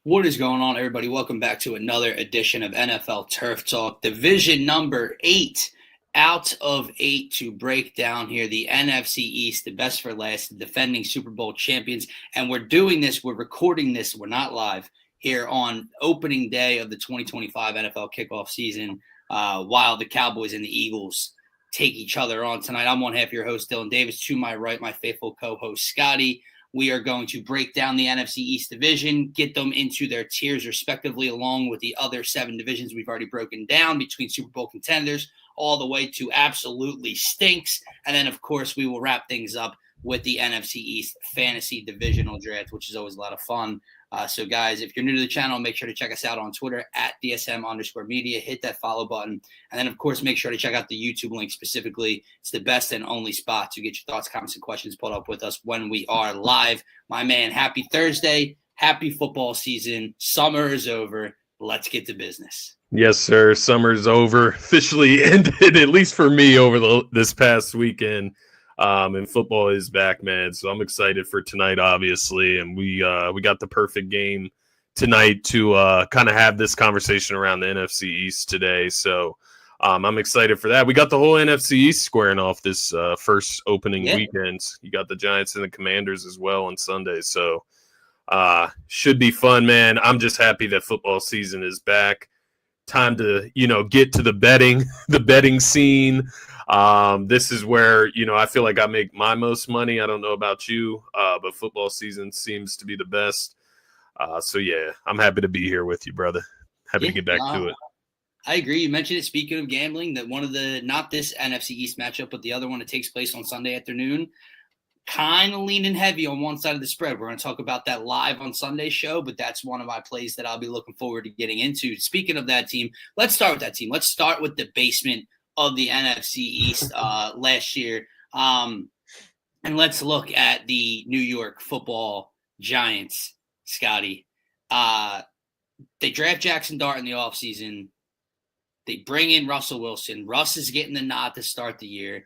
What is going on, everybody? Welcome back to another edition of NFL Turf Talk. Division number 8 out of 8 to break down here. The NFC East, the best for last, the defending Super Bowl champions. And we're doing this, we're recording this, we're not live here on opening day of the 2025 NFL kickoff season while the Cowboys and the Eagles take each other on tonight. I'm one half your host, Dylan Davis. To my right, my faithful co-host, Scotty. We are going to break down the NFC East division, get them into their tiers respectively, along with the other 7 divisions we've already broken down between Super Bowl contenders all the way to absolutely stinks. And then, of course, we will wrap things up with the NFC East fantasy divisional draft, which is always a lot of fun. So, guys, if you're new to the channel, make sure to check us out on Twitter at DSM_media. Hit that follow button. And then, of course, make sure to check out the YouTube link specifically. It's the best and only spot to get your thoughts, comments, and questions pulled up with us when we are live. My man, happy Thursday. Happy football season. Summer is over. Let's get to business. Yes, sir. Summer's over. Officially ended, at least for me, over this past weekend. And football is back, man. So I'm excited for tonight, obviously. And we got the perfect game tonight to kind of have this conversation around the NFC East today. So I'm excited for that. We got the whole NFC East squaring off this first opening weekend. You got the Giants and the Commanders as well on Sunday. So should be fun, man. I'm just happy that football season is back. Time to, get to the betting scene. This is where, I feel like I make my most money. I don't know about you, but football season seems to be the best. So, yeah, I'm happy to be here with you, brother. Happy to get back to it. I agree. You mentioned it, speaking of gambling, that one of the, not this NFC East matchup, but the other one that takes place on Sunday afternoon, kind of leaning heavy on one side of the spread. We're going to talk about that live on Sunday's show, but that's one of my plays that I'll be looking forward to getting into. Speaking of that team, let's start with that team. Let's start with the basement of the NFC East last year. And let's look at the New York Football Giants, Scotty. They draft Jackson Dart in the offseason. They bring in Russell Wilson. Russ is getting the nod to start the year.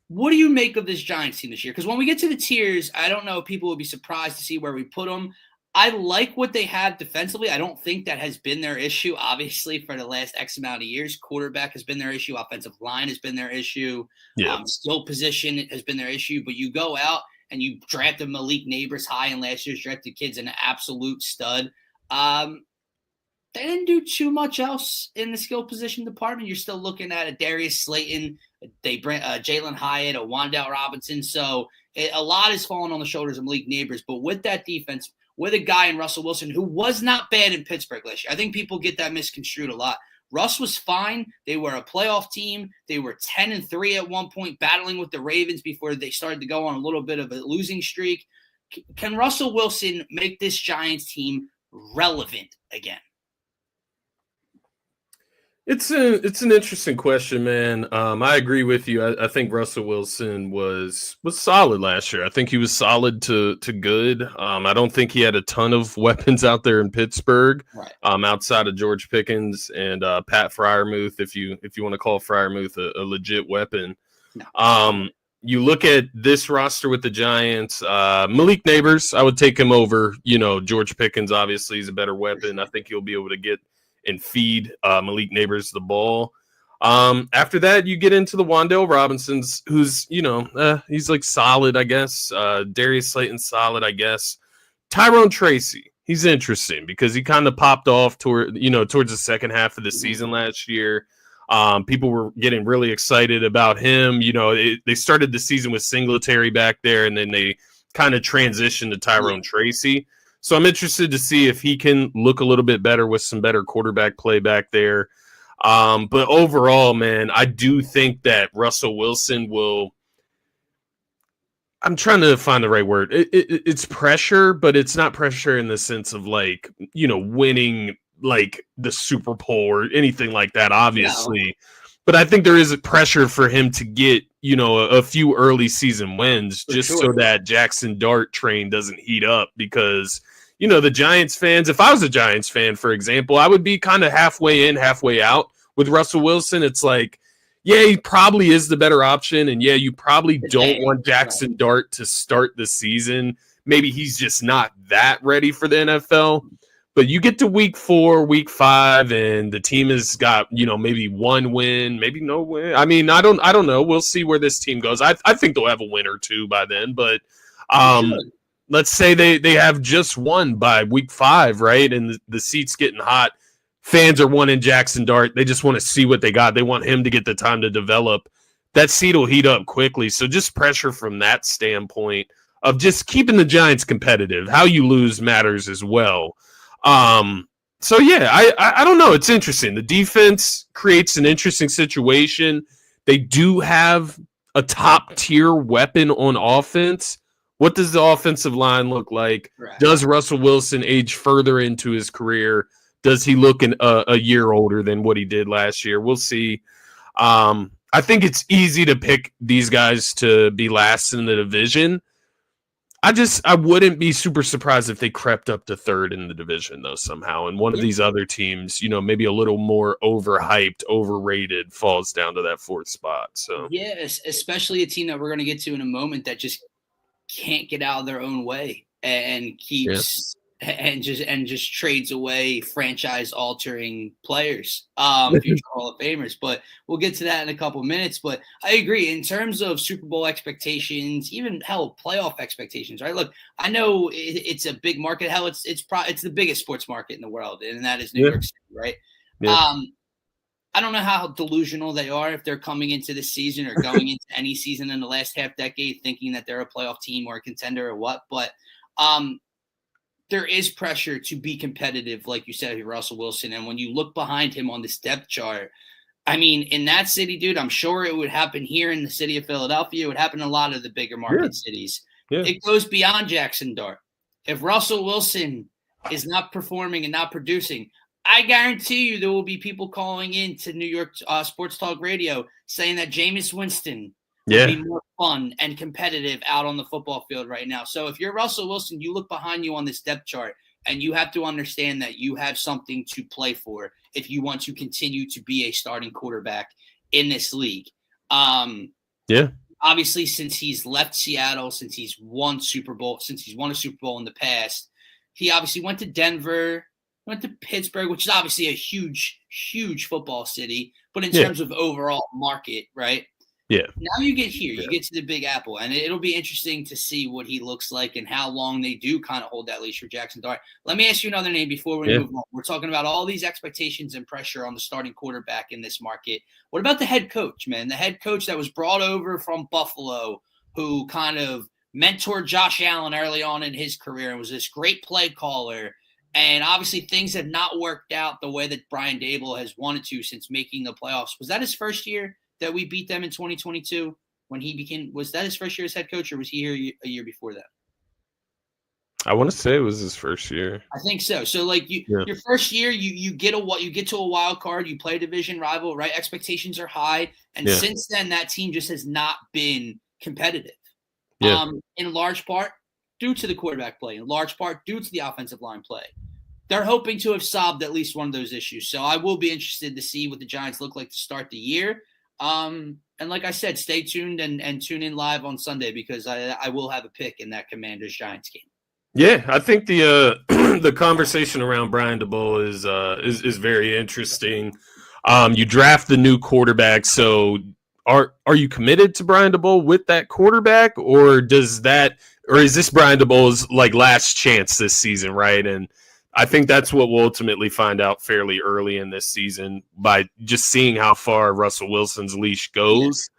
What do you make of this Giants team this year? Because when we get to the tiers, I don't know if people would be surprised to see where we put them. I like what they have defensively. I don't think that has been their issue, obviously, for the last X amount of years. Quarterback has been their issue. Offensive line has been their issue. Skill position has been their issue. But you go out and you drafted Malik Neighbors high in last year's drafted kids, an absolute stud. They didn't do too much else in the skill position department. You're still looking at a Darius Slayton. They bring Jalen Hyatt, a Wan'Dale Robinson. So a lot is falling on the shoulders of Malik Neighbors. But with that defense, with a guy in Russell Wilson who was not bad in Pittsburgh last year, I think people get that misconstrued a lot. Russ was fine. They were a playoff team. They were 10-3 at one point, battling with the Ravens before they started to go on a little bit of a losing streak. Can Russell Wilson make this Giants team relevant again? It's an interesting question, man. I agree with you. I think Russell Wilson was solid last year. I think he was solid to good. I don't think he had a ton of weapons out there in Pittsburgh, right, outside of George Pickens and Pat Freiermuth, if you want to call Freiermuth a legit weapon. No. You look at this roster with the Giants, Malik Neighbors, I would take him over. George Pickens obviously is a better weapon. I think he'll be able to get and feed Malik Neighbors the ball. After that, you get into the Wan'Dale Robinsons, who's, he's like solid, I guess. Darius Slayton's solid, I guess. Tyrone Tracy, he's interesting because he kind of popped off towards the second half of the season last year. People were getting really excited about him. They started the season with Singletary back there, and then they kind of transitioned to Tyrone Tracy. So I'm interested to see if he can look a little bit better with some better quarterback play back there. But overall, man, I do think that Russell Wilson will – I'm trying to find the right word. It's pressure, but it's not pressure in the sense of winning like the Super Bowl or anything like that, obviously. No. But I think there is a pressure for him to get, a few early season wins so that Jackson Dart train doesn't heat up because, the Giants fans, if I was a Giants fan, for example, I would be kind of halfway in, halfway out with Russell Wilson. It's like, yeah, he probably is the better option. And yeah, you probably don't want Jackson Dart to start the season. Maybe he's just not that ready for the NFL. But you get to week 4, week 5, and the team has got, maybe one win, maybe no win. I mean, I don't know. We'll see where this team goes. I think they'll have a win or two by then, but let's say they have just one by week 5, right? And the seat's getting hot. Fans are wanting Jackson Dart. They just want to see what they got. They want him to get the time to develop. That seat will heat up quickly. So just pressure from that standpoint of just keeping the Giants competitive. How you lose matters as well. So yeah, I don't know. It's interesting. The defense creates an interesting situation. They do have a top tier weapon on offense. What does the offensive line look like? Right. Does Russell Wilson age further into his career? Does he look a year older than what he did last year? We'll see. I think it's easy to pick these guys to be last in the division. I wouldn't be super surprised if they crept up to third in the division, though, somehow. And one of these other teams, maybe a little more overhyped, overrated, falls down to that 4th spot. So yeah, especially a team that we're going to get to in a moment that just can't get out of their own way and keeps and just trades away franchise altering players, future Hall of Famers. But we'll get to that in a couple minutes. But I agree in terms of Super Bowl expectations, even playoff expectations, right? Look, I know it's a big market. It's the biggest sports market in the world, and that is New York City, right? Yeah. I don't know how delusional they are if they're coming into this season or going into any season in the last half decade thinking that they're a playoff team or a contender or what, but there is pressure to be competitive, like you said, with Russell Wilson. And when you look behind him on this depth chart, I mean, in that city, dude, I'm sure it would happen here in the city of Philadelphia. It would happen in a lot of the bigger market cities. Yeah. It goes beyond Jackson Dart. If Russell Wilson is not performing and not producing, I guarantee you there will be people calling in to New York Sports Talk Radio saying that Jameis Winston would be more fun and competitive out on the football field right now. So if you're Russell Wilson, you look behind you on this depth chart and you have to understand that you have something to play for if you want to continue to be a starting quarterback in this league. Obviously, since he's left Seattle, since he's won a Super Bowl in the past, he obviously went to Denver, went to Pittsburgh, which is obviously a huge, huge football city, but in terms of overall market, right? Yeah. Now you get here, you get to the Big Apple, and it'll be interesting to see what he looks like and how long they do kind of hold that leash for Jackson Dart. Let me ask you another name before we move on. We're talking about all these expectations and pressure on the starting quarterback in this market. What about the head coach, man? The head coach that was brought over from Buffalo, who kind of mentored Josh Allen early on in his career and was this great play caller. And obviously things have not worked out the way that Brian Daboll has wanted to since making the playoffs. Was that his first year that we beat them in 2022 when was that his first year as head coach, or was he here a year before that? I want to say it was his first year. I think so. So like your first year, you get to a wild card, you play a division rival, right? Expectations are high. And since then that team just has not been competitive. In large part due to the quarterback play, in large part due to the offensive line play. They're hoping to have solved at least one of those issues. So I will be interested to see what the Giants look like to start the year. And like I said, stay tuned and tune in live on Sunday because I will have a pick in that Commanders-Giants game. Yeah, I think the the conversation around Brian Daboll is very interesting. You draft the new quarterback, so are you committed to Brian Daboll with that quarterback, or is this Brian Daboll's like last chance this season, right? And I think that's what we'll ultimately find out fairly early in this season by just seeing how far Russell Wilson's leash goes.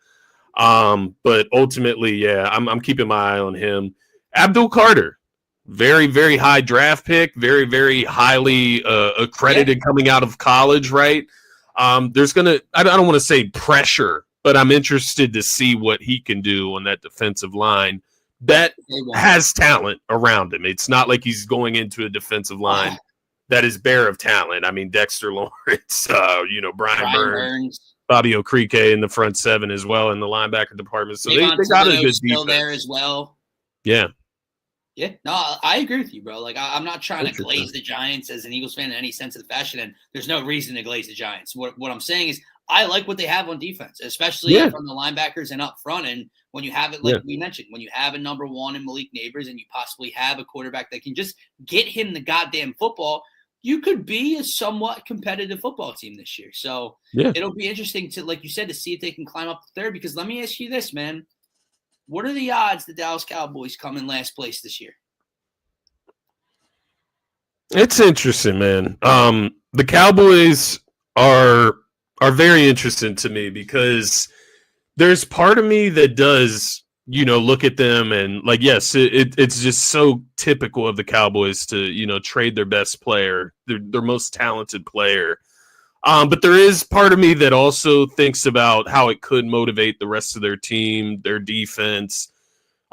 But ultimately, I'm keeping my eye on him. Abdul Carter, very, very high draft pick, very, very highly accredited coming out of college, right? There's I don't want to say pressure, but I'm interested to see what he can do on that defensive line that has talent around him. It's not like he's going into a defensive line that is bare of talent. I mean, Dexter Lawrence, Brian Burns, Bobby Okereke in the front seven as well in the linebacker department. So they got a good defense. Still there as well. Yeah. Yeah, no, I agree with you, bro. Like, I'm not trying to glaze the Giants as an Eagles fan in any sense of the fashion, and there's no reason to glaze the Giants. What I'm saying is I like what they have on defense, especially from the linebackers and up front. And when you have it, like we mentioned, when you have a number one in Malik Neighbors and you possibly have a quarterback that can just get him the goddamn football, you could be a somewhat competitive football team this year. So it'll be interesting to, like you said, to see if they can climb up to third. Because let me ask you this, man. What are the odds the Dallas Cowboys come in last place this year? It's interesting, man. The Cowboys are very interesting to me because there's part of me that does, look at them and like, yes, it's just so typical of the Cowboys to, trade their best player, their most talented player. But there is part of me that also thinks about how it could motivate the rest of their team, their defense.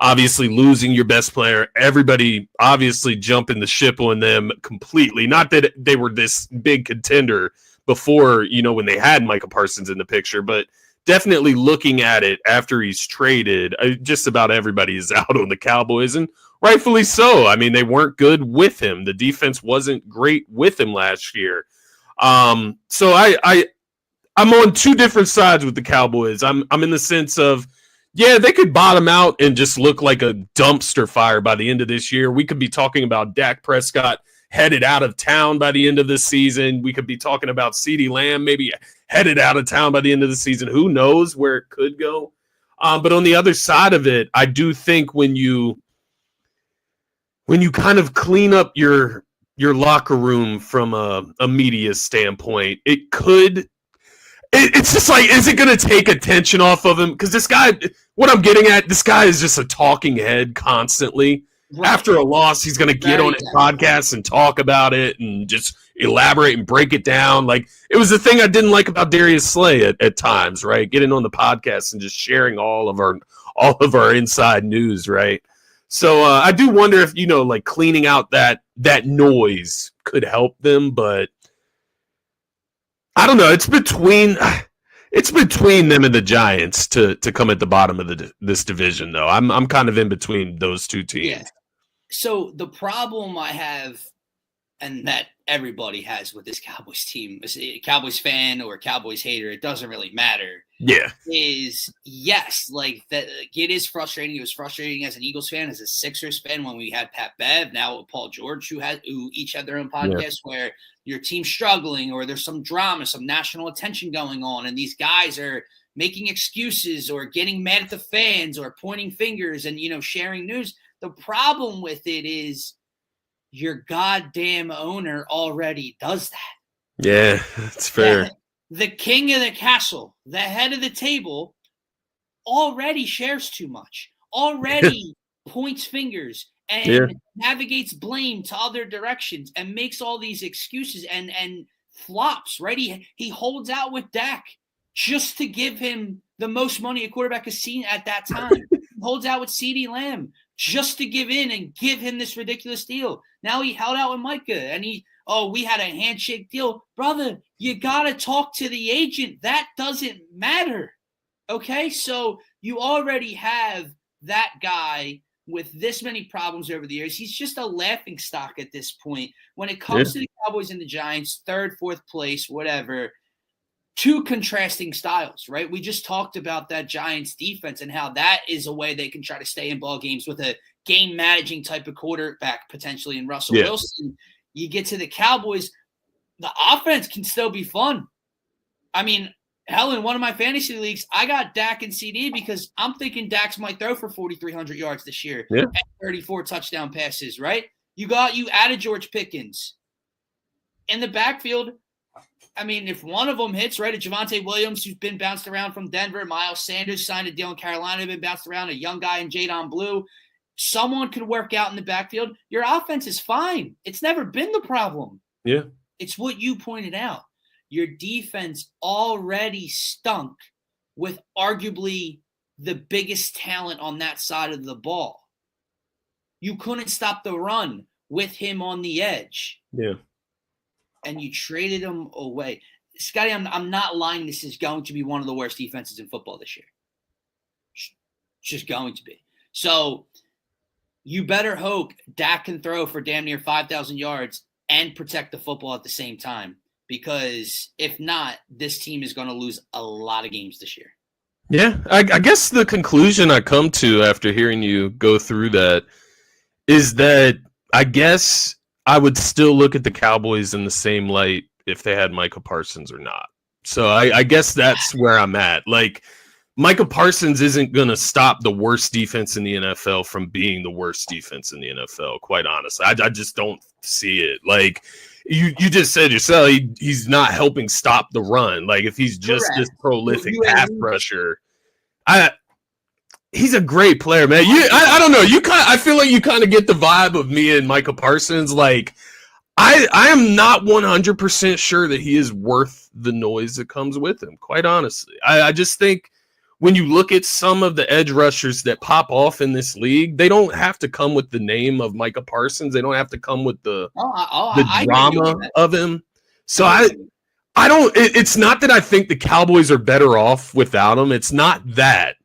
Obviously, losing your best player, everybody obviously jumping the ship on them completely. Not that they were this big contender before, when they had Micah Parsons in the picture, but definitely looking at it after he's traded, just about everybody is out on the Cowboys, and rightfully so. I mean, they weren't good with him. The defense wasn't great with him last year. So I'm on two different sides with the Cowboys. I'm in the sense of, yeah, they could bottom out and just look like a dumpster fire by the end of this year. We could be talking about Dak Prescott headed out of town by the end of this season. We could be talking about CeeDee Lamb maybe headed out of town by the end of the season. Who knows where it could go? But on the other side of it, I do think when you kind of clean up your locker room from a media standpoint, it could. It's just like, is it going to take attention off of him? Because this guy, what I'm getting at, this guy is just a talking head constantly. Right. After a loss, he's going to get on his podcast and talk about it and just elaborate and break it down. Like, it was the thing I didn't like about Darius Slay at times, right? Getting on the podcast and just sharing all of our inside news, right? So I do wonder if, like cleaning out that noise could help them, but I don't know. It's between them and the Giants to come at the bottom of this division, though. I'm kind of in between those two teams. Yeah. So the problem I have, and that everybody has with this Cowboys team, Cowboys fan or Cowboys hater, it doesn't really matter. Yeah, is yes, like that. It is frustrating. It was frustrating as an Eagles fan, as a Sixers fan when we had Pat Bev, now with Paul George, who each had their own podcast where your team's struggling or there's some drama, some national attention going on, and these guys are making excuses or getting mad at the fans or pointing fingers and sharing news. The problem with it is your goddamn owner already does that. Yeah, that's fair. The king of the castle, the head of the table, already shares too much, already points fingers and navigates blame to other directions and makes all these excuses and flops, right? He holds out with Dak just to give him the most money a quarterback has seen at that time. He holds out with CeeDee Lamb just to give in and give him this ridiculous deal. Now he held out with Micah and we had a handshake deal. Brother, you got to talk to the agent. That doesn't matter. Okay? So you already have that guy with this many problems over the years. He's just a laughing stock at this point. When it comes to the Cowboys and the Giants, third, fourth place, whatever, two contrasting styles, right? We just talked about that Giants defense and how that is a way they can try to stay in ball games with a game managing type of quarterback potentially in Russell Wilson. You get to the Cowboys, the offense can still be fun. I mean, hell, in one of my fantasy leagues, I got Dak and CD because I'm thinking Dax might throw for 4,300 yards this year and 34 touchdown passes, right? You added George Pickens. In the backfield, I mean, if one of them hits, right, a Javonte Williams who's been bounced around from Denver, Miles Sanders signed a deal in Carolina, been bounced around, a young guy in Jadon Blue, someone could work out in the backfield. Your offense is fine. It's never been the problem. Yeah. It's what you pointed out. Your defense already stunk with arguably the biggest talent on that side of the ball. You couldn't stop the run with him on the edge. Yeah. And you traded him away. Scotty, I'm not lying. This is going to be one of the worst defenses in football this year. It's just going to be. So you better hope Dak can throw for damn near 5,000 yards and protect the football at the same time. Because if not, this team is going to lose a lot of games this year. Yeah, I guess the conclusion I come to after hearing you go through that is that I guess I would still look at the Cowboys in the same light if they had Micah Parsons or not. So I guess that's where I'm at. Like, Micah Parsons isn't going to stop the worst defense in the NFL from being the worst defense in the NFL, quite honestly. I just don't see it. Like, you just said yourself, he's not helping stop the run. Like, if he's just this prolific pass rusher, he's a great player, man. I don't know. I feel like you kind of get the vibe of me and Micah Parsons. Like, I am not 100% sure that he is worth the noise that comes with him, quite honestly. I just think when you look at some of the edge rushers that pop off in this league, they don't have to come with the name of Micah Parsons. They don't have to come with the drama of him. So I don't. It's not that I think the Cowboys are better off without him. It's not that.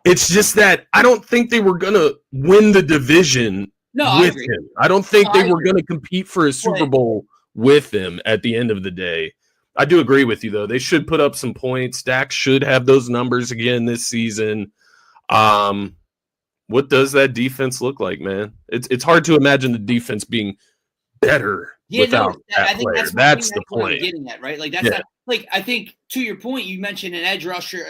It's just that I don't think they were gonna win the division with him. I don't think they were gonna compete for a Super Bowl with him at the end of the day. I do agree with you, though. They should put up some points. Dak should have those numbers again this season. What does that defense look like, man? It's hard to imagine the defense being better without that player. That's the point. I'm getting at, right? Like, that's not, like, I think to your point, you mentioned an edge rusher.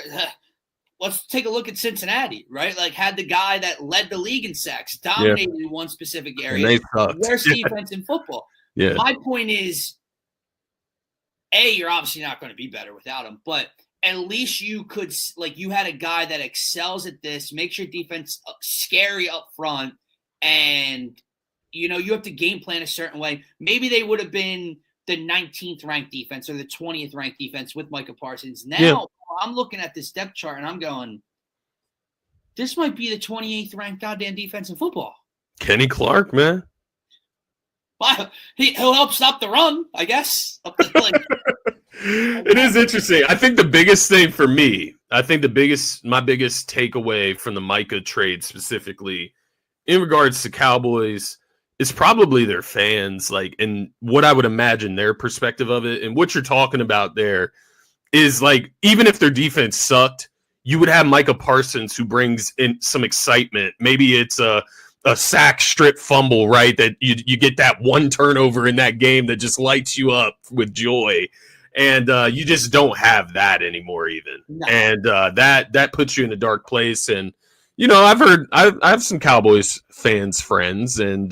Let's take a look at Cincinnati, right? Like, had the guy that led the league in sacks, dominated in one specific area. And they sucked. Worst defense in football. Yeah. My point is, you're obviously not going to be better without him, but at least you could, like, you had a guy that excels at this, makes your defense scary up front, and, you have to game plan a certain way. Maybe they would have been the 19th ranked defense or the 20th ranked defense with Micah Parsons. Now I'm looking at this depth chart and I'm going, this might be the 28th ranked goddamn defense in football. Kenny Clark, man. Wow. He'll help stop the run, I guess. It is interesting. I think the biggest thing for me, my biggest takeaway from the Micah trade specifically in regards to Cowboys is probably their fans, like, and what I would imagine their perspective of it. And what you're talking about there is, like, even if their defense sucked, you would have Micah Parsons who brings in some excitement. Maybe it's a sack strip fumble, right? That you get that one turnover in that game that just lights you up with joy. And you just don't have that anymore even. No. And that puts you in a dark place. And, I have some Cowboys fans friends, and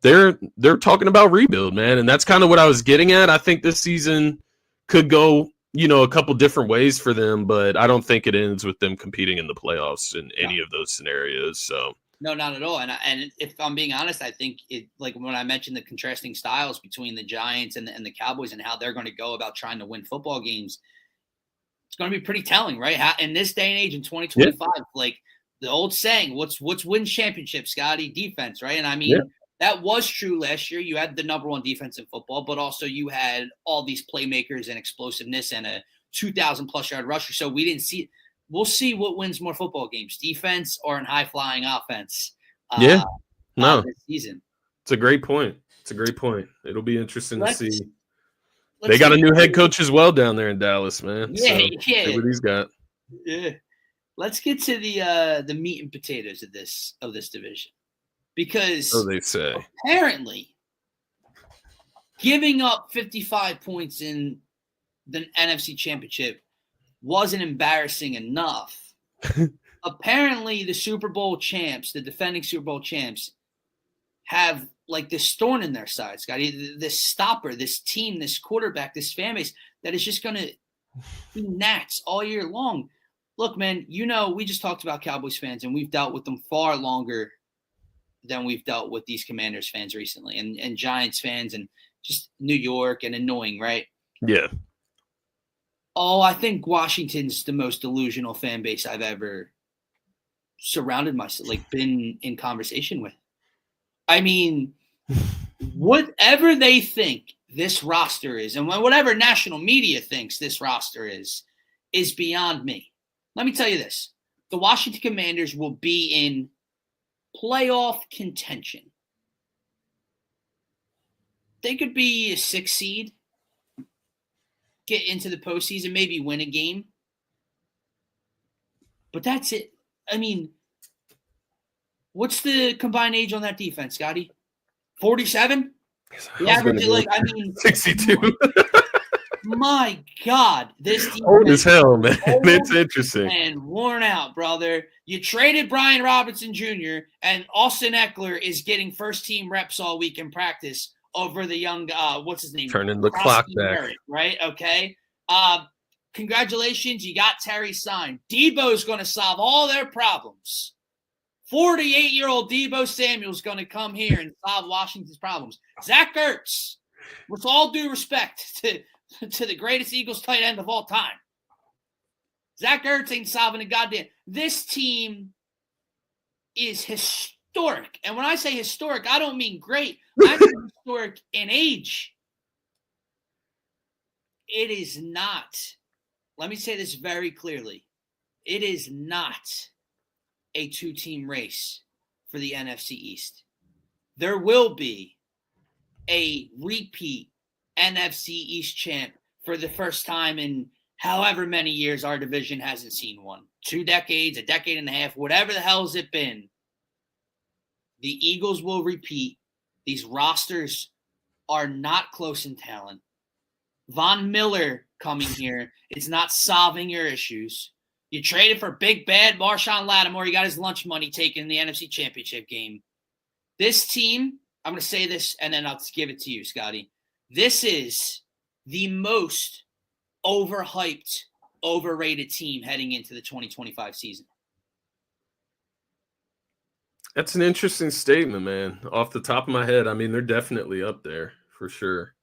they're talking about rebuild, man. And that's kind of what I was getting at. I think this season could go, a couple different ways for them, but I don't think it ends with them competing in the playoffs in any of those scenarios. So. No, not at all. And if I'm being honest, I think it, like, when I mentioned the contrasting styles between the Giants and the Cowboys and how they're going to go about trying to win football games, it's going to be pretty telling, right? In this day and age in 2025, like the old saying, what's wins championships, Scotty? Defense, right? And I mean, that was true last year. You had the number one defense in football, but also you had all these playmakers and explosiveness and a 2,000+ yard rusher. So we didn't see. We'll see what wins more football games, defense or an high-flying offense. This season. It's a great point. It'll be interesting to see. They got a new head coach as well down there in Dallas, man. See what he's got. Yeah. Let's get to the meat and potatoes of this division, because so they say apparently giving up 55 points in the NFC Championship wasn't embarrassing enough. Apparently, the Super Bowl champs, the defending Super Bowl champs, have, like, this thorn in their side, Scotty. This stopper, this team, this quarterback, this fan base that is just going to be gnats all year long. Look, man, we just talked about Cowboys fans, and we've dealt with them far longer than we've dealt with these Commanders fans recently, and Giants fans, and just New York, and annoying, right? Yeah. Oh, I think Washington's the most delusional fan base I've ever surrounded myself, like, been in conversation with. I mean, whatever they think this roster is, and whatever national media thinks this roster is beyond me. Let me tell you this. The Washington Commanders will be in playoff contention. They could be a 6 seed. Get into the postseason, maybe win a game. But that's it. I mean, what's the combined age on that defense, Scotty? 47? The average, 62. My God, this team old as hell, man. It's interesting and worn out, brother. You traded Brian Robinson Jr. and Austin Eckler is getting first team reps all week in practice over the young what's his name? Turning the clock back, right? Okay. Congratulations, you got Terry signed. Debo's going to solve all their problems. 48-year-old Debo Samuel's going to come here and solve Washington's problems. Zach Ertz, with all due respect to the greatest Eagles tight end of all time, Zach Ertz ain't solving a goddamn. This team is historic. And when I say historic, I don't mean great. I mean historic in age. It is not. Let me say this very clearly. It is not a two-team race for the NFC East. There will be a repeat NFC East champ for the first time in however many years our division hasn't seen one. 2 decades, a decade and a half, whatever the hell has it been. The Eagles will repeat. These rosters are not close in talent. Von Miller coming here is not solving your issues. You traded for big bad Marshawn Lattimore. He got his lunch money taken in the NFC Championship game. This team, I'm going to say this and then I'll give it to you, Scotty. This is the most overhyped, overrated team heading into the 2025 season. That's an interesting statement, man. Off the top of my head, I mean, they're definitely up there for sure.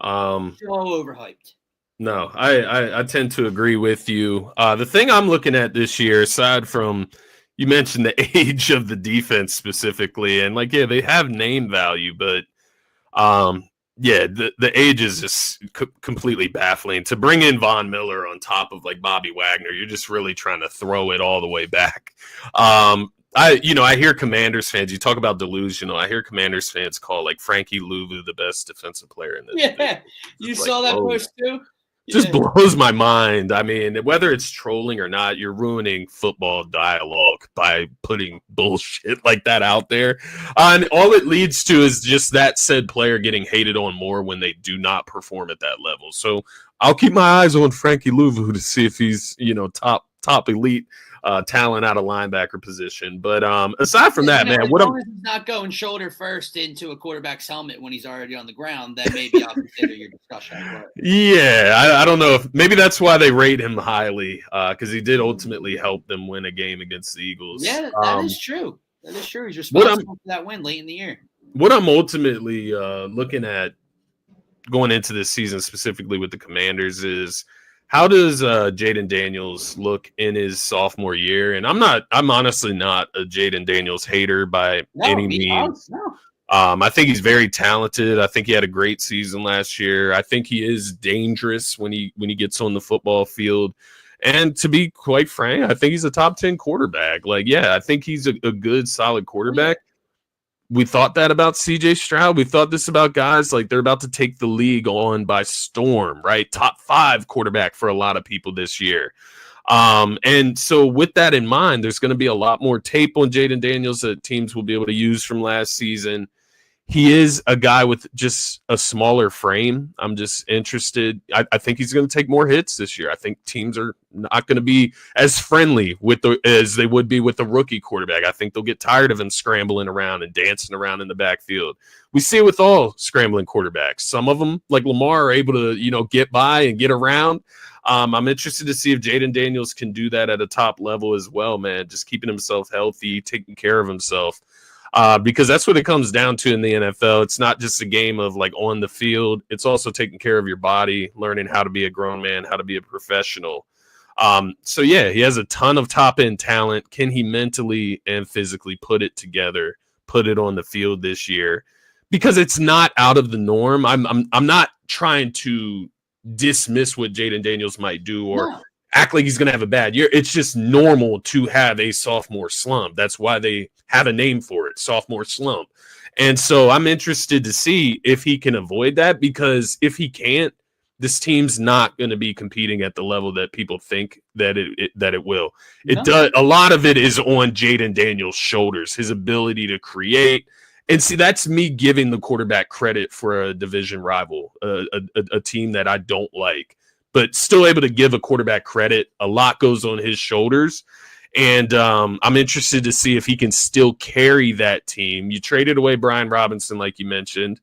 So overhyped. No, I tend to agree with you. The thing I'm looking at this year, aside from you mentioned the age of the defense specifically, and like, yeah, they have name value, but yeah, the age is just completely baffling. To bring in Von Miller on top of like Bobby Wagner, you're just really trying to throw it all the way back. I hear Commanders fans, you talk about delusional. I hear Commanders fans call like Frankie Louvu the best defensive player in this. Yeah, you saw that post too? Just blows my mind. I mean, whether it's trolling or not, you're ruining football dialogue by putting bullshit like that out there. And all it leads to is just that said player getting hated on more when they do not perform at that level. So I'll keep my eyes on Frankie Louvu to see if he's, top elite talent out of linebacker position. But aside from that, man, as long as he's not going shoulder first into a quarterback's helmet when he's already on the ground, then maybe I'll consider your discussion. But. Yeah, I don't know if maybe that's why they rate him highly, because he did ultimately help them win a game against the Eagles. Yeah, that is true. That is true. He's responsible for that win late in the year. What I'm ultimately looking at going into this season, specifically with the Commanders, is how does Jaden Daniels look in his sophomore year? And I'm honestly not a Jaden Daniels hater by any means. No. I think he's very talented. I think he had a great season last year. I think he is dangerous when he gets on the football field. And to be quite frank, I think he's a top 10 quarterback. Like, yeah, I think he's a good, solid quarterback. We thought that about CJ Stroud. We thought this about guys like they're about to take the league on by storm, right? Top 5 quarterback for a lot of people this year. And so with that in mind, there's going to be a lot more tape on Jaden Daniels that teams will be able to use from last season. He is a guy with just a smaller frame. I'm just interested. I think he's going to take more hits this year. I think teams are not going to be as friendly as they would be with the rookie quarterback. I think they'll get tired of him scrambling around and dancing around in the backfield. We see it with all scrambling quarterbacks. Some of them, like Lamar, are able to, get by and get around. I'm interested to see if Jaden Daniels can do that at a top level as well, man. Just keeping himself healthy, taking care of himself. Because that's what it comes down to in the NFL. It's not just a game of like on the field. It's also taking care of your body, learning how to be a grown man, how to be a professional. So yeah, he has a ton of top end talent. Can he mentally and physically put it together, put it on the field this year? Because it's not out of the norm. I'm not trying to dismiss what Jaden Daniels might do or act like he's going to have a bad year. It's just normal to have a sophomore slump. That's why they have a name for it, sophomore slump. And so I'm interested to see if he can avoid that, because if he can't, this team's not going to be competing at the level that people think that it will. It does. A lot of it is on Jaden Daniels' shoulders, his ability to create, And see, that's me giving the quarterback credit for a division rival, a team that I don't like, but still able to give a quarterback credit. A lot goes on his shoulders. And I'm interested to see if he can still carry that team. You traded away Brian Robinson, like you mentioned.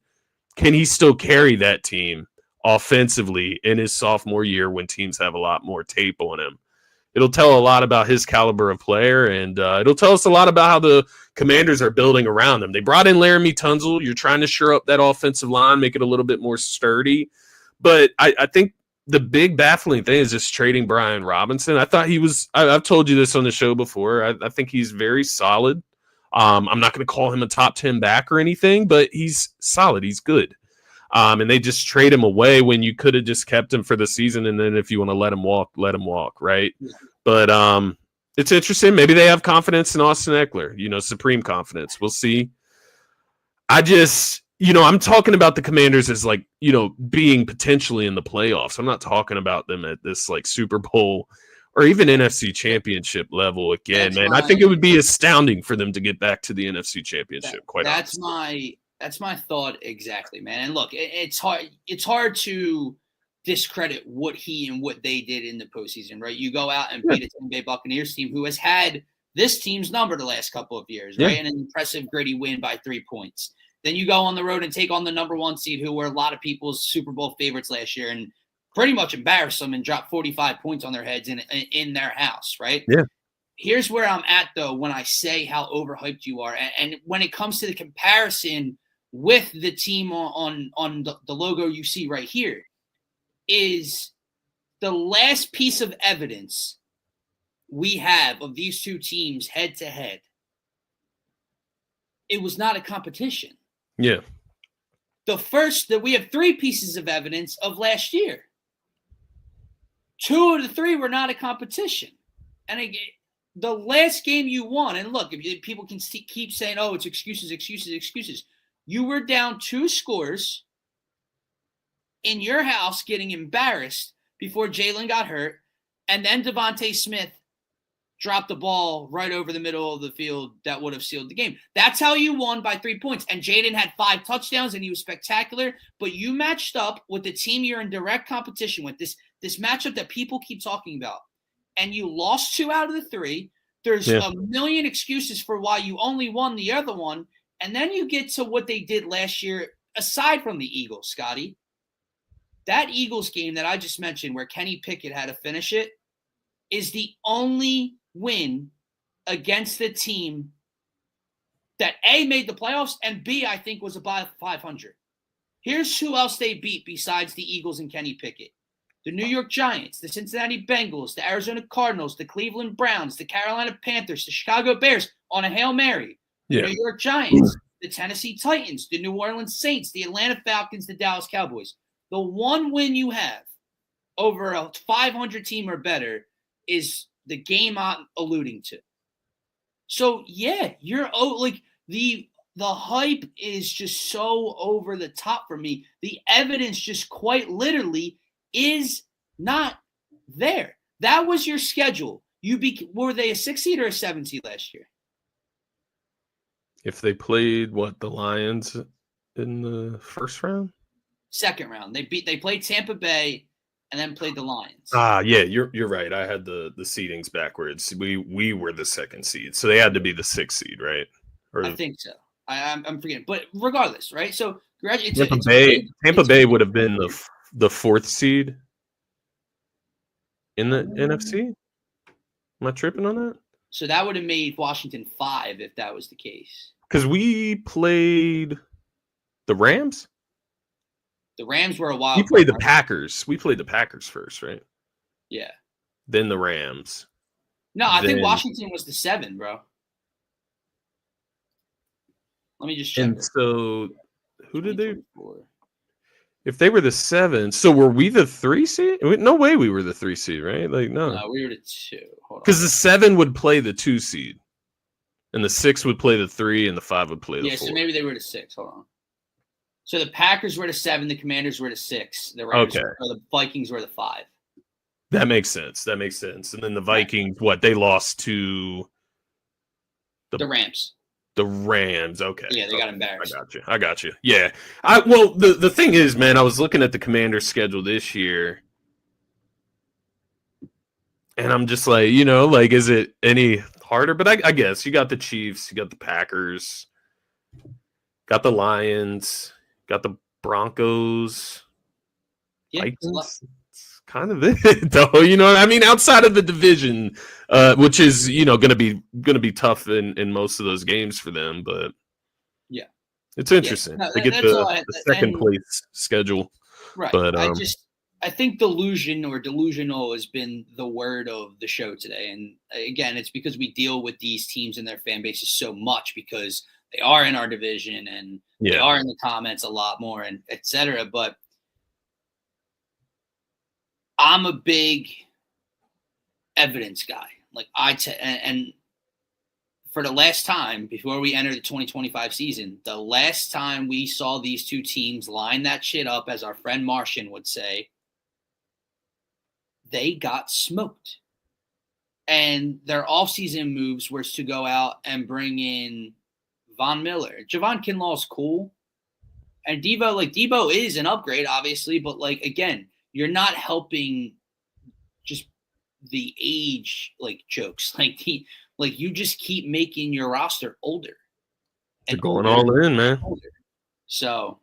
Can he still carry that team offensively in his sophomore year when teams have a lot more tape on him? It'll tell a lot about his caliber of player, and it'll tell us a lot about how the Commanders are building around him. They brought in Laramie Tunzel. You're trying to shore up that offensive line, make it a little bit more sturdy. But I think the big baffling thing is just trading Brian Robinson. I thought he was – I've told you this on the show before. I think he's very solid. I'm not going to call him a top 10 back or anything, but he's solid. He's good. And they just trade him away when you could have just kept him for the season. And then if you want to let him walk, right? Yeah. But it's interesting. Maybe they have confidence in Austin Eckler, supreme confidence. We'll see. I'm talking about the Commanders as being potentially in the playoffs. I'm not talking about them at this Super Bowl or even NFC Championship level again, man. I think it would be astounding for them to get back to the NFC Championship. That's my thought exactly, man. And look, it's hard to discredit what he and what they did in the postseason, right? You go out and beat a Tampa Bay Buccaneers team who has had this team's number the last couple of years, right? And an impressive, gritty win by 3 points. Then you go on the road and take on the number 1 seed, who were a lot of people's Super Bowl favorites last year, and pretty much embarrass them and drop 45 points on their heads in their house, right? Yeah. Here's where I'm at, though, when I say how overhyped you are. And when it comes to the comparison with the team on the logo you see right here, is the last piece of evidence we have of these two teams head-to-head. It was not a competition. Yeah. We have 3 pieces of evidence of last year. 2 of the 3 were not a competition. And again, the last game you won, and look, if people can keep saying, oh, it's excuses. You were down 2 scores in your house getting embarrassed before Jalen got hurt, and then Devontae Smith dropped the ball right over the middle of the field that would have sealed the game. That's how you won by 3 points. And Jaden had 5 touchdowns, and he was spectacular. But you matched up with the team you're in direct competition with, this matchup that people keep talking about. And you lost 2 out of the 3. There's a million excuses for why you only won the other one. And then you get to what they did last year, aside from the Eagles, Scotty. That Eagles game that I just mentioned where Kenny Pickett had to finish it is the only win against the team that A, made the playoffs, and B, I think was above 500. Here's who else they beat besides the Eagles and Kenny Pickett. The New York Giants, the Cincinnati Bengals, the Arizona Cardinals, the Cleveland Browns, the Carolina Panthers, the Chicago Bears on a Hail Mary. The New York Giants, the Tennessee Titans, the New Orleans Saints, the Atlanta Falcons, the Dallas Cowboys. The one win you have over a 500 team or better is the game I'm alluding to. So, yeah, you're the hype is just so over the top for me. The evidence just quite literally is not there. That was your schedule. Were they a 6 seed or a 7 seed last year? If they played the Lions in the first round? Second round. They played Tampa Bay and then played the Lions. Yeah, you're right. I had the seedings backwards. We were the 2nd seed, so they had to be the 6th seed, right? I think so. I'm forgetting, but regardless, right? So Tampa Bay would have been the 4th seed in the NFC. Am I tripping on that? So that would have made Washington 5 if that was the case. Because we played the Rams. The Rams were a wild. We played the Packers. We played the Packers first, right? Yeah. Then the Rams. No, I think Washington was the 7, bro. Let me just check. And so, who did they? If they were the 7, so were we the 3 seed? No way, we were the 3 seed, right? No, we were the 2. Because the 7 would play the 2 seed, and the 6 would play the 3, and the 5 would play the 4. Yeah, so maybe they were the 6. Hold on. So the Packers were the 7, the Commanders were the 6, the Rams or the Vikings were the 5. That makes sense. And then the Vikings, they lost to the Rams. The Rams. Okay. Yeah, they got embarrassed. I got you. Yeah. Well, the thing is, man, I was looking at the Commanders' schedule this year, and I'm just like, is it any harder? But I guess you got the Chiefs, you got the Packers, got the Lions, got the Broncos, Vikings. It's kind of it, though. You know what I mean? Outside of the division, which is gonna be tough in most of those games for them, but yeah, it's interesting. No, they get the second place schedule, right? But I think delusion or delusional has been the word of the show today. And again, it's because we deal with these teams and their fan bases so much because they are in our division and they are in the comments a lot more and et cetera. But I'm a big evidence guy. Like and for the last time before we enter the 2025 season, the last time we saw these two teams line that shit up, as our friend Martian would say, they got smoked. And their offseason moves was to go out and bring in Von Miller. Javon Kinlaw's cool. And Debo is an upgrade, obviously, but again, you're not helping just the age jokes. You just keep making your roster older. And going all in, man. Older. So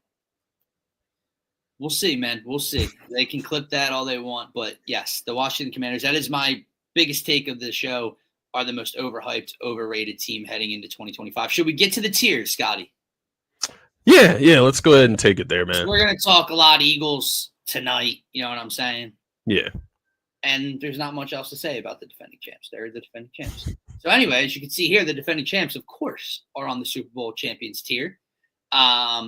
we'll see, man. We'll see. They can clip that all they want. But yes, the Washington Commanders, that is my biggest take of the show, are the most overhyped, overrated team heading into 2025. Should we get to the tiers, Scotty? Yeah. Let's go ahead and take it there, man. So we're going to talk a lot Eagles tonight. You know what I'm saying? Yeah. And there's not much else to say about the defending champs. They're the defending champs. So anyway, as you can see here, the defending champs, of course, are on the Super Bowl champions tier,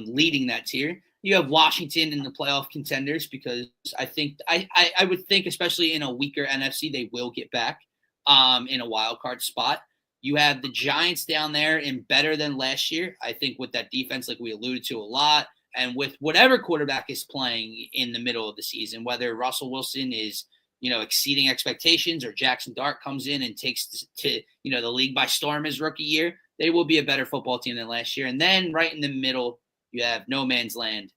leading that tier. You have Washington in the playoff contenders because I think I would think, especially in a weaker NFC, they will get back in a wild card spot. You have the Giants down there and better than last year. I think with that defense, like we alluded to a lot, and with whatever quarterback is playing in the middle of the season, whether Russell Wilson is, exceeding expectations or Jackson Dart comes in and takes to the league by storm his rookie year, they will be a better football team than last year. And then right in the middle, you have no man's land.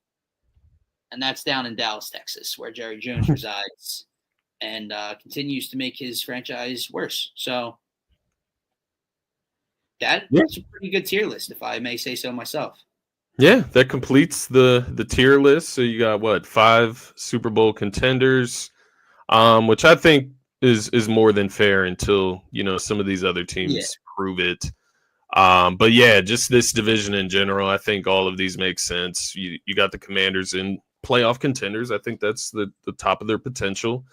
And that's down in Dallas, Texas, where Jerry Jones resides and continues to make his franchise worse. So that's a pretty good tier list, if I may say so myself. Yeah, that completes the tier list. So you got 5 Super Bowl contenders, which I think is more than fair until some of these other teams prove it. But yeah, just this division in general, I think all of these make sense. You got the Commanders in playoff contenders. I think that's the top of their potential.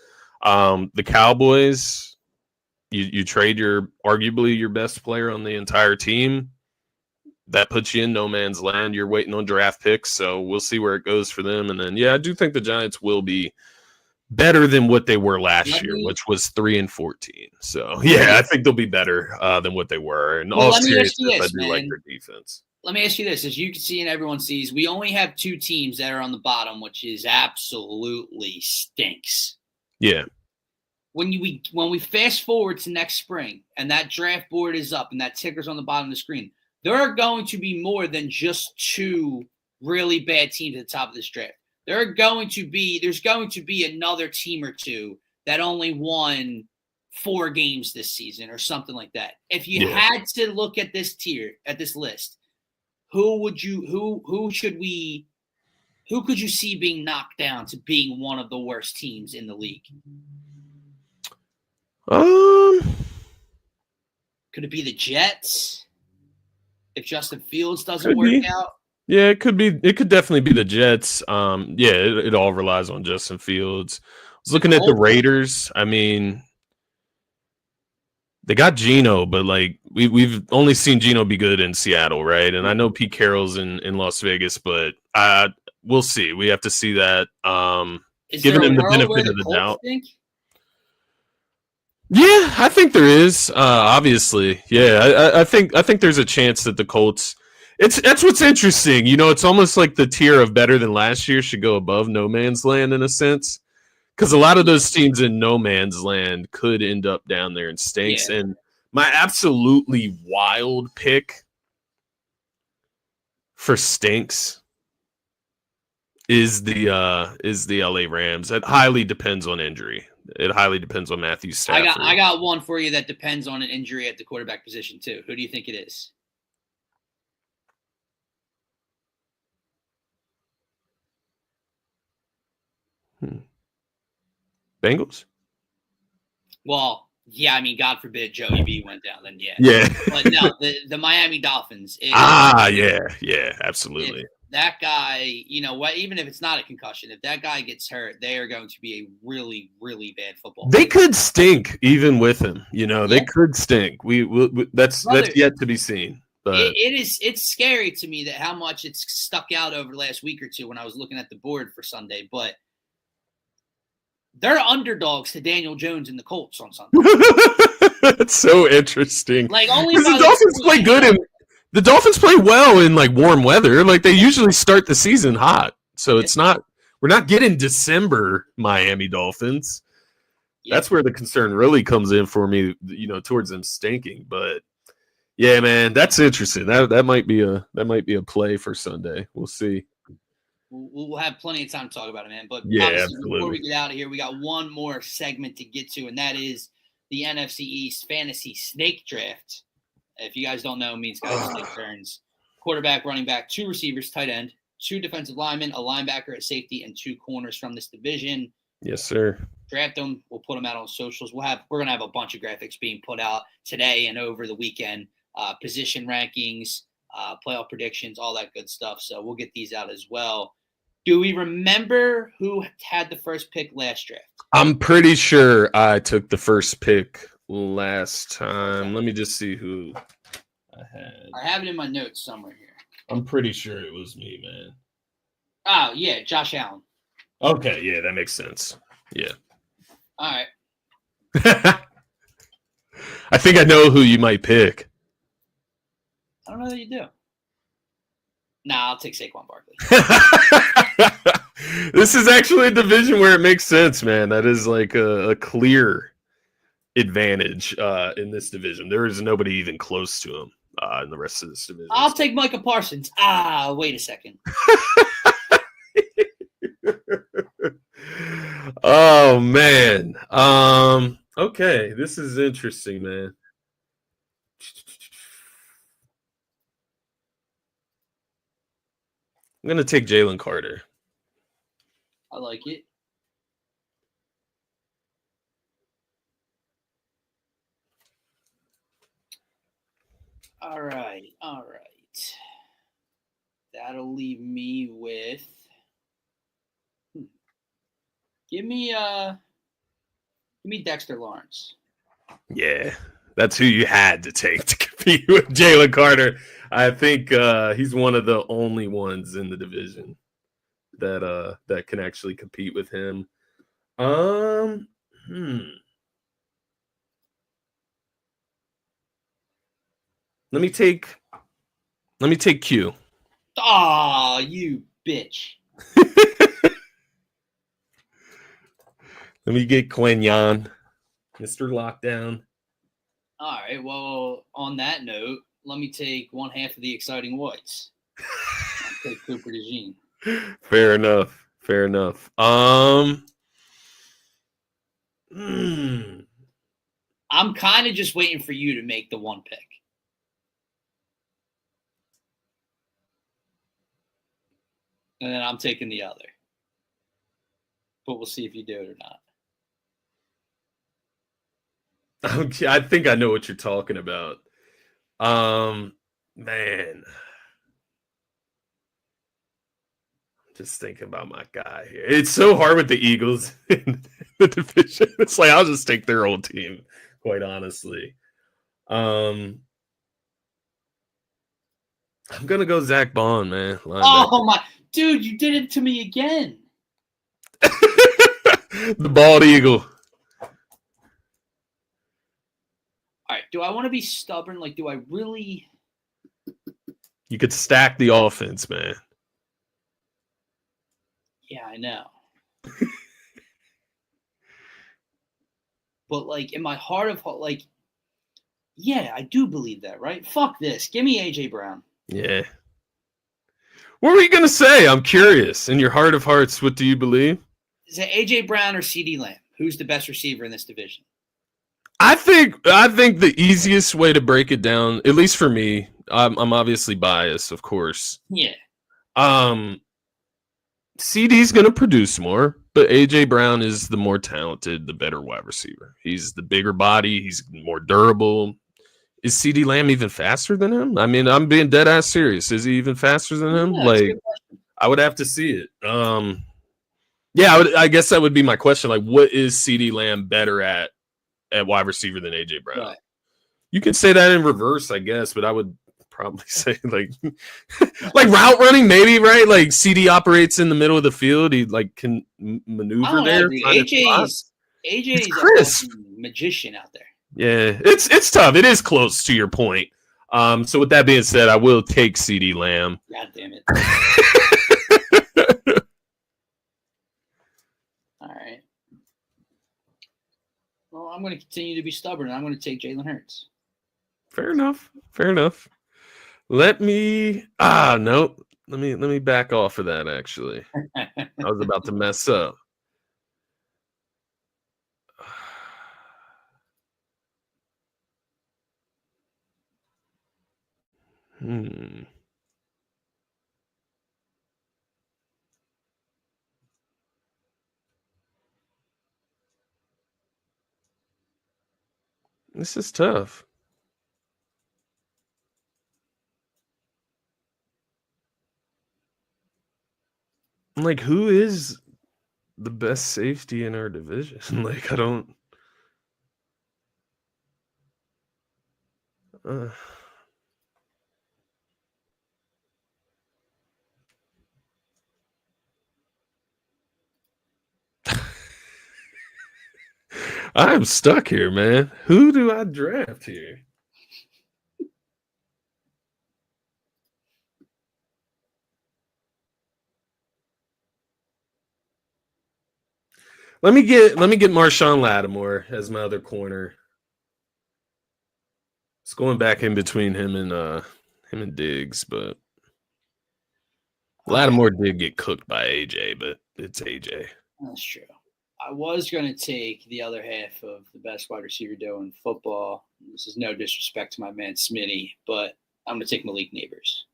The Cowboys, you trade arguably your best player on the entire team. That puts you in no man's land. You're waiting on draft picks, so we'll see where it goes for them. And then, I do think the Giants will be better than what they were last year, which was 3-14. So, I think they'll be better than what they were. And all seriousness, I do like their defense. Let me ask you this. As you can see and everyone sees, we only have 2 teams that are on the bottom, which is absolutely stinks. Yeah. When we fast forward to next spring and that draft board is up and that ticker's on the bottom of the screen, there are going to be more than just 2 really bad teams at the top of this draft. There's going to be another team or 2 that only won 4 games this season or something like that. If you had to look at this tier, at this list, who could you see being knocked down to being one of the worst teams in the league? Could it be the Jets? If Justin Fields doesn't work out? Yeah, it could be. It could definitely be the Jets. It all relies on Justin Fields. I was looking at the Raiders. I mean, they got Geno, but we've only seen Geno be good in Seattle, right? And I know Pete Carroll's in Las Vegas, but we'll see. We have to see that. Giving him the benefit of the doubt. Yeah, I think there is. Obviously, I think there's a chance that the Colts. That's what's interesting. It's almost like the tier of better than last year should go above no man's land in a sense, because a lot of those teams in no man's land could end up down there in stinks. Yeah. And my absolutely wild pick for stinks is the LA Rams. It highly depends on injury. It highly depends on Matthew Stafford. I got one for you that depends on an injury at the quarterback position too. Who do you think it is? Bengals? Well, yeah, I mean, God forbid Joey B went down, then yeah. Yeah. But no, the Miami Dolphins. Yeah, absolutely. That guy, you know what, even if it's not a concussion, if that guy gets hurt, they are going to be a really, really bad football They could stink even with him. You know, they could stink. That's yet to be seen. But it's scary to me that how much it's stuck out over the last week or two when I was looking at the board for Sunday, but they're underdogs to Daniel Jones and the Colts on Sunday. That's so interesting. Like only the Dolphins play good and the Dolphins play well in like warm weather. Like they usually start the season hot. So it's not we're not getting December Miami Dolphins. Yeah. That's where the concern really comes in for me, you know, towards them stinking. But yeah, man, that's interesting. That might be a play for Sunday. We'll see. We'll have plenty of time to talk about it, man. But yeah, absolutely. Before we get out of here, we got one more segment to get to, and that is the NFC East Fantasy Snake Draft. If you guys don't know, it means guys take turns. Quarterback, running back, 2 receivers, tight end, 2 defensive linemen, a linebacker at safety, and 2 corners from this division. Yes, sir. Draft them. We'll put them out on socials. We're gonna have a bunch of graphics being put out today and over the weekend. Position rankings, playoff predictions, all that good stuff. So we'll get these out as well. Do we remember who had the first pick last draft? I'm pretty sure I took the first pick last time. Let me just see who I had. I have it in my notes somewhere here. I'm pretty sure it was me, man. Oh, yeah, Josh Allen. Okay, yeah, that makes sense. Yeah. All right. I think I know who you might pick. I don't know that you do. Nah, I'll take Saquon Barkley. This is actually a division where it makes sense, man. That is like a clear advantage in this division. There is nobody even close to him in the rest of this division. I'll take Micah Parsons. Wait a second. Oh, man. Okay, this is interesting, man. I'm going to take Jalen Carter. I like it. All right. That'll leave me with Give me Dexter Lawrence. Yeah, that's who you had to take to compete with Jalen Carter. I think he's one of the only ones in the division that can actually compete with him. Let me take Q. Oh, you bitch. Let me get Quenyon, Mr. Lockdown. All right. Well, on that note, let me take one half of the exciting whites. I'll take Cooper DeJean. Fair enough. I'm kind of just waiting for you to make the one pick. And then I'm taking the other. But we'll see if you do it or not. I think I know what you're talking about. Man. I'm just thinking about my guy here. It's so hard with the Eagles in the division. It's like I'll just take their old team, quite honestly. I'm gonna go Zach Bond, man. Oh my dude, you did it to me again. The bald eagle. All right, do I want to be stubborn? Like, do I really? You could stack the offense, man. Yeah, I know. But, like, in my heart of heart, like, yeah, I do believe that, right? Fuck this. Give me A.J. Brown. Yeah. What were you going to say? I'm curious. In your heart of hearts, what do you believe? Is it A.J. Brown or CeeDee Lamb? Who's the best receiver in this division? I think the easiest way to break it down, at least for me, I'm obviously biased, of course. Yeah. CD's going to produce more, but A.J. Brown is the more talented, the better wide receiver. He's the bigger body. He's more durable. Is CeeDee Lamb even faster than him? I mean, I'm being dead ass serious. Is he even faster than him? Yeah, I would have to see it. I guess that would be my question. Like, what is CeeDee Lamb better at wide receiver than A.J. Brown? Right. You can say that in reverse, I guess, but I would probably say like route running, maybe, right? Like CD operates in the middle of the field. He can maneuver there. AJ's a magician out there. Yeah, it's tough. It is close to your point. So with that being said, I will take CeeDee Lamb. God damn it. All right. Well, I'm going to continue to be stubborn. I'm going to take Jalen Hurts. Fair enough. Let me Let me back off of that, actually. I was about to mess up. This is tough. Like, who is the best safety in our division? Like, I don't. I'm stuck here, man. Who do I draft here? Let me get Marshawn Lattimore as my other corner. It's going back in between him and Diggs, but Lattimore did get cooked by AJ, but it's AJ. That's true. I was going to take the other half of the best wide receiver duo in football. This is no disrespect to my man Smitty, but I'm going to take Malik Neighbors.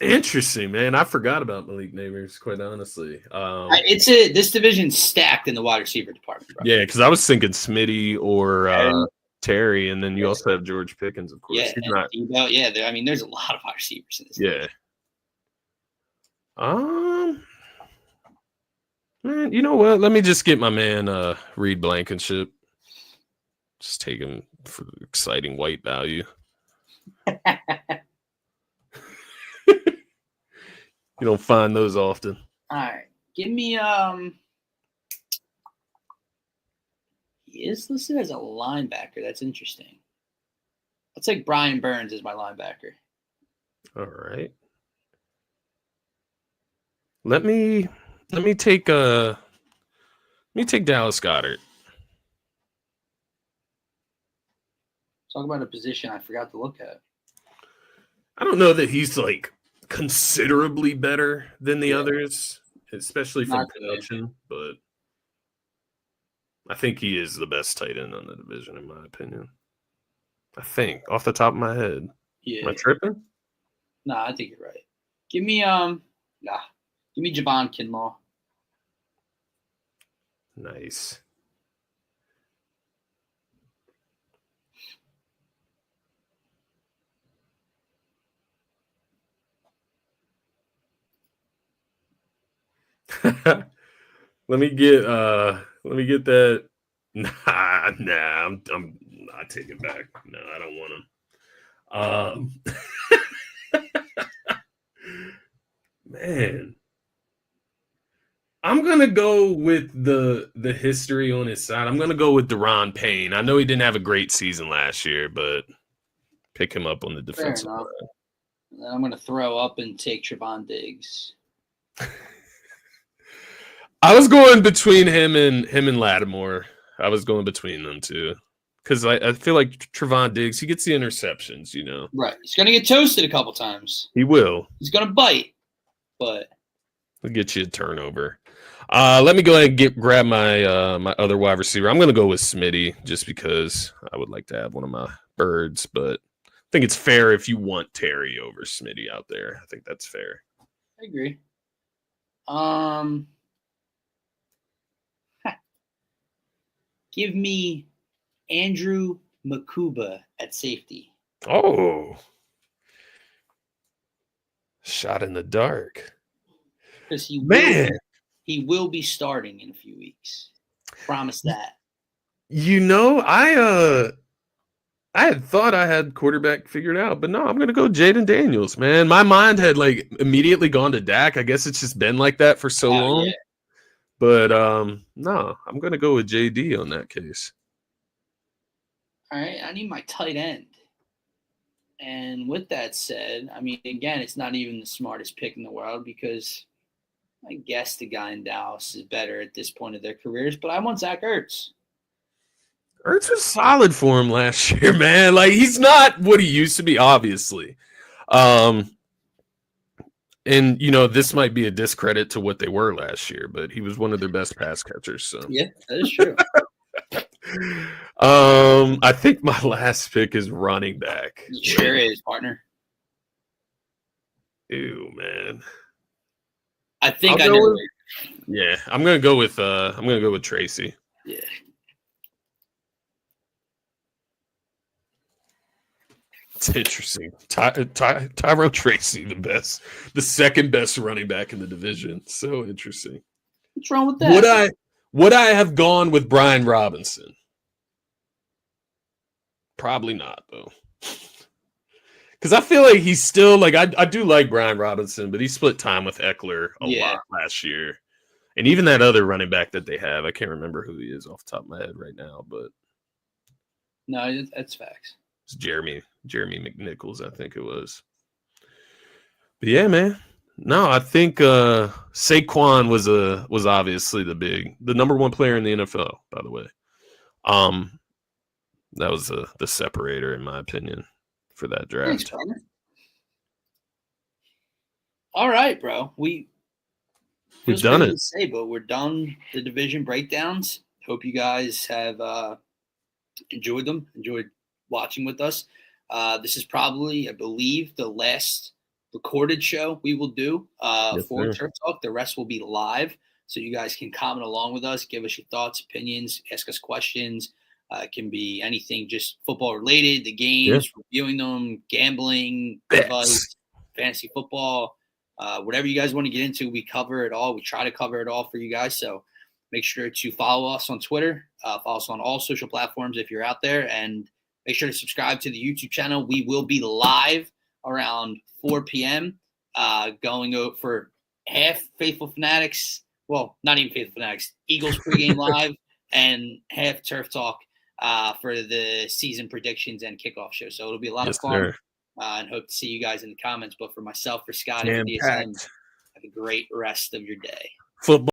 Interesting, man. I forgot about Malik Neighbors, quite honestly. This division's stacked in the wide receiver department. Bro. Yeah, because I was thinking Smitty or Terry, and then you also have George Pickens, of course. Yeah, there's a lot of wide receivers in this. Yeah. Man, you know what? Let me just get my man Reed Blankenship. Just take him for exciting white value. You don't find those often. All right. Give me he is listed as a linebacker. That's interesting. I'll take Brian Burns as my linebacker. All right. Let me take Dallas Goedert. Talk about a position I forgot to look at. I don't know that he's considerably better than the others, especially from production, but I think he is the best tight end on the division, in my opinion. I think, off the top of my head. Yeah. Am I tripping? No, I think you're right. Give me Javon Kinlaw. Nice. Let me get that. Nah, I'm not taking it back. No, I don't want him. Man, I'm gonna go with the history on his side. I'm gonna go with Deron Payne. I know he didn't have a great season last year, but pick him up on the defensive side. And then I'm gonna throw up and take Trevon Diggs. I was going between him and Lattimore. I was going between them two because I feel like Trevon Diggs, he gets the interceptions, Right. He's going to get toasted a couple times. He will. He's going to bite, but he'll get you a turnover. Let me go ahead and grab my my other wide receiver. I'm going to go with Smitty just because I would like to have one of my birds, but I think it's fair if you want Terry over Smitty out there. I think that's fair. I agree. Give me Andrew Makuba at safety. Oh. Shot in the dark. Because he will be starting in a few weeks. Promise that. I had thought I had quarterback figured out, but no, I'm gonna go Jaden Daniels, man. My mind had immediately gone to Dak. I guess it's just been like that for so long. Yeah. But no, I'm gonna go with JD on that case. All right, I need my tight end. And with that said, I mean, again, it's not even the smartest pick in the world because I guess the guy in Dallas is better at this point of their careers, but I want Zach Ertz. Ertz was solid for him last year, man. He's not what he used to be, obviously. And, this might be a discredit to what they were last year, but he was one of their best pass catchers. So yeah, that is true. I think my last pick is running back. It sure is, partner. Ew, man. I think I know. Yeah, I'm gonna go with Tracy. Yeah. It's interesting. Tyrone Tracy, the second best running back in the division. So interesting. What's wrong with that? Would I have gone with Brian Robinson? Probably not, though. Because I feel like he's still I do like Brian Robinson, but he split time with Eckler a lot last year. And even that other running back that they have, I can't remember who he is off the top of my head right now, but no, that's facts. It's Jeremy McNichols, I think it was. But yeah, man. No, I think Saquon was obviously the number one player in the NFL, by the way. That was the separator, in my opinion, for that draft. Thanks, partner. All right, bro. We've done it. But we're done the division breakdowns. Hope you guys have enjoyed them. Enjoyed watching with us. This is probably, I believe, the last recorded show we will do for Turf Talk. The rest will be live, so you guys can comment along with us, give us your thoughts, opinions, ask us questions. It can be anything just football related, the games, reviewing them, gambling, advice, fantasy football, whatever you guys want to get into. We cover it all. We try to cover it all for you guys. So make sure to follow us on Twitter, follow us on all social platforms if you're out there, and make sure to subscribe to the YouTube channel. We will be live around 4 p.m. Going over for half Faithful Fanatics. Well, not even Faithful Fanatics. Eagles pregame live and half Turf Talk for the season predictions and kickoff show. So it'll be a lot of fun. And hope to see you guys in the comments. But for myself, for Scotty, for DSM, have a great rest of your day. Football.